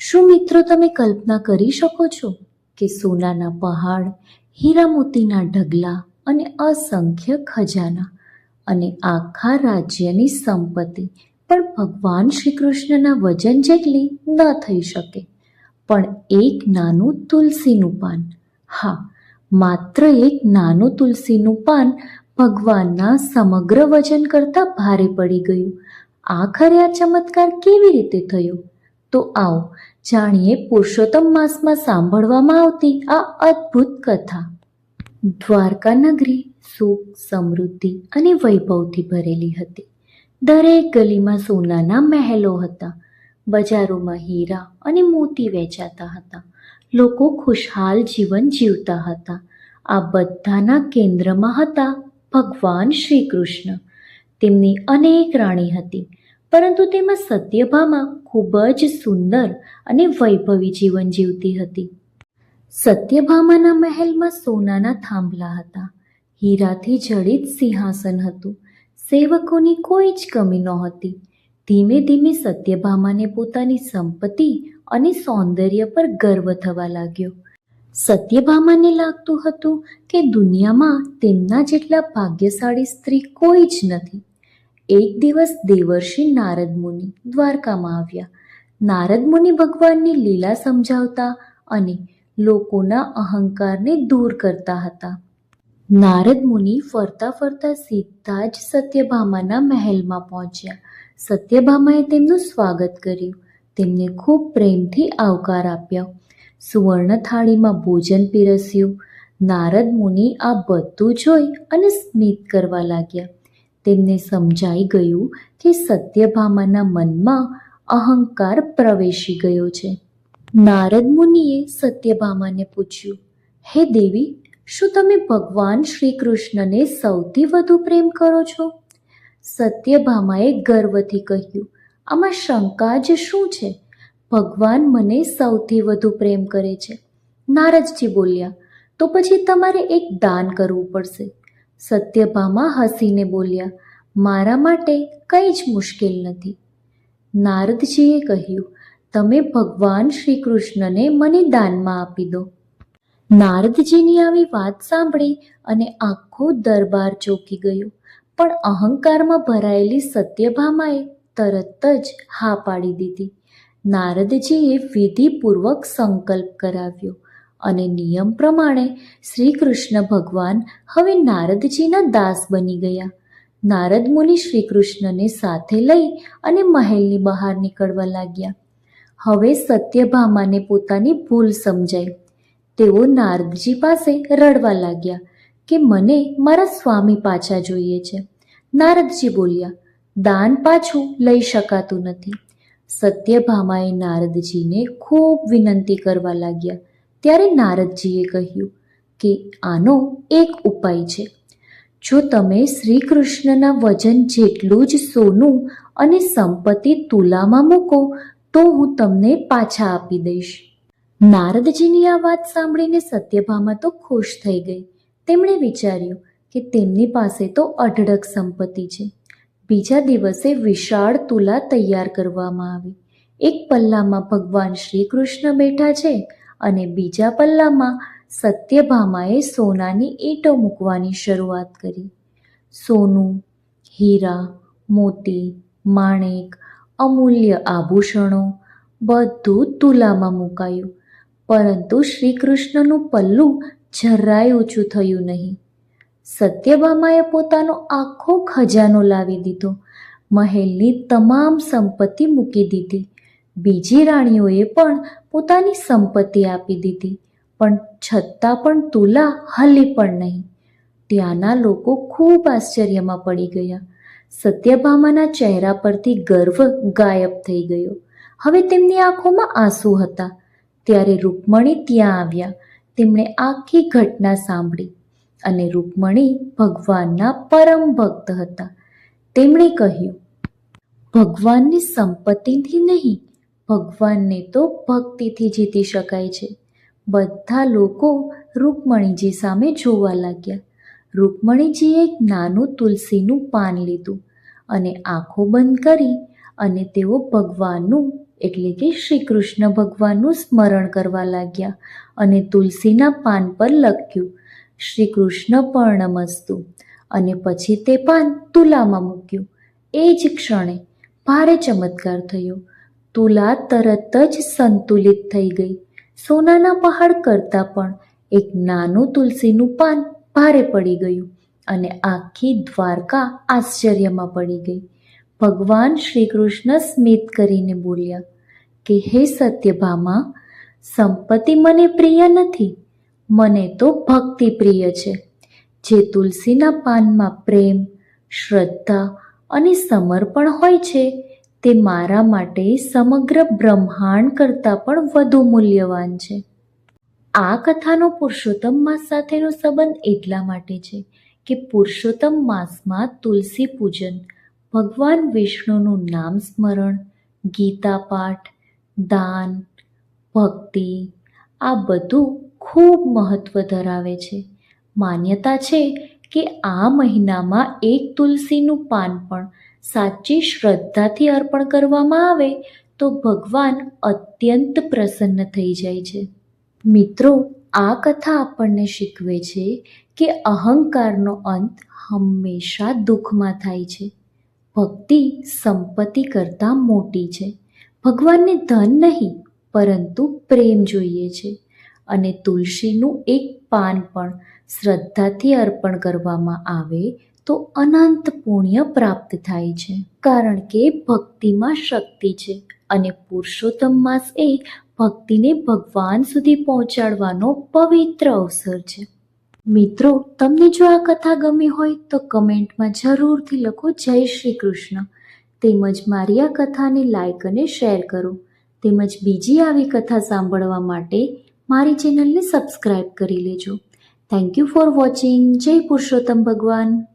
શું મિત્રો તમે કલ્પના કરી શકો છો કે સોનાના પહાડ, હીરા મોતીના ઢગલા અને અસંખ્ય ખજાના અને આખા રાજ્યની સંપત્તિ પણ ભગવાન શ્રી કૃષ્ણના વજન જેટલી ન થઈ શકે. પણ એક નાનું તુલસીનું પાન, હા, માત્ર એક નાનું તુલસીનું પાન ભગવાનના સમગ્ર વજન કરતાં ભારે પડી ગયું. આખરે આ ચમત્કાર કેવી રીતે થયો? તો આવો જાણીએ પુરુષોત્તમ માસમાં સાંભળવામાં આવતી આ અદ્ભુત કથા. દ્વારકા નગરી સુખ, સમૃદ્ધિ અને વૈભવથી ભરેલી હતી. દરેક ગલીમાં સોનાના મહેલો હતા. બજારોમાં હીરા અને મોતી વેચાતા હતા. લોકો ખુશહાલ જીવન જીવતા હતા. આ બધાના કેન્દ્રમાં હતા ભગવાન શ્રી કૃષ્ણ. તેમની અનેક રાણી હતી, પરંતુ તેમાં સત્યભામા ખૂબ જ સુંદર અને વૈભવી જીવન જીવતી હતી. સત્યભામાના મહેલમાં સોનાના થાંભલા હતા, હીરાથી જડિત સિંહાસન હતું, સેવકોની કોઈ જ કમી નહોતી. ધીમે ધીમે સત્યભામાને પોતાની સંપત્તિ અને સૌંદર્ય પર ગર્વ થવા લાગ્યો. સત્યભામાને લાગતું હતું કે દુનિયામાં તેમના જેટલા ભાગ્યશાળી સ્ત્રી કોઈ જ નથી. એક દિવસ દેવર્ષિ નારદ મુનિ દ્વારકામાં આવ્યા. નારદ મુનિ ભગવાનની લીલા સમજાવતા અને લોકોના અહંકારને દૂર કરતા હતા. નારદ મુનિ ફરતા ફરતા સીધા જ સત્યભામાના મહેલમાં પહોંચ્યા. સત્યભામાએ તેમનું સ્વાગત કર્યું, તેમને ખૂબ પ્રેમથી આવકાર આપ્યો, સુવર્ણ થાળીમાં ભોજન પીરસ્યું. નારદ મુનિ આ બધું જોઈ અને સ્મિત કરવા લાગ્યા. તેમને સમજાઈ ગયું કે સત્યભામાના મનમાં અહંકાર પ્રવેશી ગયો છે. નારદ મુનિએ સત્યભામાને પૂછ્યું, હે દેવી, શું તમે ભગવાન શ્રી કૃષ્ણને સૌથી વધુ પ્રેમ કરો છો? સત્યભામાએ ગર્વથી કહ્યું, આમાં શંકા જ શું છે? ભગવાન મને સૌથી વધુ પ્રેમ કરે છે. નારદજી બોલ્યા, તો પછી તમારે એક દાન કરવું પડશે. સત્યભામા હસીને બોલ્યા, મારા માટે કંઈ જ મુશ્કેલ નથી. નારદજીએ કહ્યું, તમે ભગવાન શ્રી કૃષ્ણને મને દાનમાં આપી દો. નારદજીની આવી વાત સાંભળી અને આખો દરબાર ચોંકી ગયો. પણ અહંકારમાં ભરાયેલી સત્યભામાએ તરત જ હા પાડી દીધી. નારદજીએ વિધિપૂર્વક સંકલ્પ કરાવ્યો અને નિયમ પ્રમાણે શ્રી કૃષ્ણ ભગવાન હવે નારદજીના દાસ બની ગયા. નારદ મુનિ શ્રી કૃષ્ણને સાથે લઈ અને મહેલની બહાર નીકળવા લાગ્યા. હવે સત્યભામાને પોતાની ભૂલ સમજાઈ. તેઓ નારદજી પાસે રડવા લાગ્યા કે મને મારા સ્વામી પાછા જોઈએ છે. નારદજી બોલ્યા, દાન પાછું લઈ શકાતું નથી. સત્યભામાએ નારદજીને ખૂબ વિનંતી કરવા લાગ્યા. ત્યારે નારદજીએ કહ્યું કે આનો એક ઉપાય છે. જો તમે શ્રી કૃષ્ણના વજન જેટલું જ સોનું અને સંપત્તિ તુલામાં મૂકો તો હું તમને પાછા આપી દઈશ. નારદજીની આ વાત સાંભળીને સત્યભામા તો ખુશ થઈ ગઈ. તેમણે વિચાર્યું કે તેમની પાસે તો અઢળક સંપત્તિ છે. બીજા દિવસે વિશાળ તુલા તૈયાર કરવામાં આવી. એક પલ્લામાં ભગવાન શ્રી કૃષ્ણ બેઠા છે અને બીજા પલ્લામાં સત્યભામાએ સોનાની ઈંટો મૂકવાની શરૂઆત કરી. સોનું, હીરા, મોતી, માણેક, અમૂલ્ય આભૂષણો બધું તુલામાં મુકાયું. પરંતુ શ્રી કૃષ્ણનું પલ્લું જરાય ઊંચું થયું નહીં. સત્યભામાએ પોતાનો આખો ખજાનો લાવી દીધો. મહેલની તમામ સંપત્તિ મૂકી દીધી. બીજી રાણીઓએ પણ પોતાની સંપત્તિ આપી દીધી, પણ છતાં પણ તુલા હલી પણ નહીં. ત્યાંના લોકો ખૂબ આશ્ચર્યમાં પડી ગયા. સત્યભામાના ચહેરા પરથી ગર્વ ગાયબ થઈ ગયો. હવે તેમની આંખોમાં આંસુ હતા. ત્યારે રૂકમણી ત્યાં આવ્યા. તેમણે આખી ઘટના સાંભળી અને રૂકમણી ભગવાનના પરમ ભક્ત હતા. તેમણે કહ્યું, ભગવાનની સંપત્તિથી નહીં, ભગવાનને તો ભક્તિથી જીતી શકાય છે. બધા લોકો રૂકમણીજી સામે જોવા લાગ્યા. રૂકમણીજીએ એક નાનું તુલસીનું પાન લીધું અને આંખો બંધ કરી અને તેઓ ભગવાનનું એટલે કે શ્રી કૃષ્ણ ભગવાનનું સ્મરણ કરવા લાગ્યા અને તુલસીના પાન પર લખ્યું શ્રી કૃષ્ણ પર્ણમસ્તુ અને પછી તે પાન તુલામાં મૂક્યું. એ જ ક્ષણે ભારે ચમત્કાર થયો. તુલા તરત જ સંતુલિત થઈ ગઈ. સોનાના પહાડ કરતાં પણ એક નાનું તુલસીનું પાન ભારે પડી ગયું અને આખી દ્વારકા આશ્ચર્યમાં પડી ગઈ. ભગવાન શ્રી કૃષ્ણ સ્મિત કરીને બોલ્યા કે હે સત્યભામા, સંપત્તિ મને પ્રિય નથી, મને તો ભક્તિ પ્રિય છે. જે તુલસીના પાનમાં પ્રેમ, શ્રદ્ધા અને સમર્પણ હોય છે તે મારા માટે સમગ્ર બ્રહ્માંડ કરતાં પણ વધુ મૂલ્યવાન છે. આ કથાનો પુરુષોત્તમ માસ સાથેનો સંબંધ એટલા માટે છે કે પુરુષોત્તમ માસમાં તુલસી પૂજન, ભગવાન વિષ્ણુનું નામ સ્મરણ, ગીતા પાઠ, દાન, ભક્તિ આ બધું ખૂબ મહત્ત્વ ધરાવે છે. માન્યતા છે કે આ મહિનામાં એક તુલસીનું પાન પણ સાચી શ્રદ્ધાથી અર્પણ કરવામાં આવે તો ભગવાન અત્યંત પ્રસન્ન થઈ જાય છે. મિત્રો, આ કથા આપણને શીખવે છે કે અહંકારનો અંત હંમેશા દુઃખમાં થાય છે. ભક્તિ સંપત્તિ કરતાં મોટી છે. ભગવાનને ધન નહીં પરંતુ પ્રેમ જોઈએ છે અને તુલસીનું એક પાન પણ શ્રદ્ધાથી અર્પણ કરવામાં આવે તો અનંત પુણ્ય પ્રાપ્ત થાય છે. કારણ કે ભક્તિમાં શક્તિ છે અને પુરુષોત્તમ માસ એ ભક્તિને ભગવાન સુધી પહોંચાડવાનો પવિત્ર અવસર છે. મિત્રો, તમને જો આ કથા ગમી હોય તો કમેન્ટમાં જરૂરથી લખો જય શ્રી કૃષ્ણ. તેમજ મારી આ કથાને લાઈક અને શેર કરો. તેમજ બીજી આવી કથા સાંભળવા માટે મારી ચેનલને સબસ્ક્રાઈબ કરી લેજો. Thank you for watching. જય પુરુષોત્તમ ભગવાન.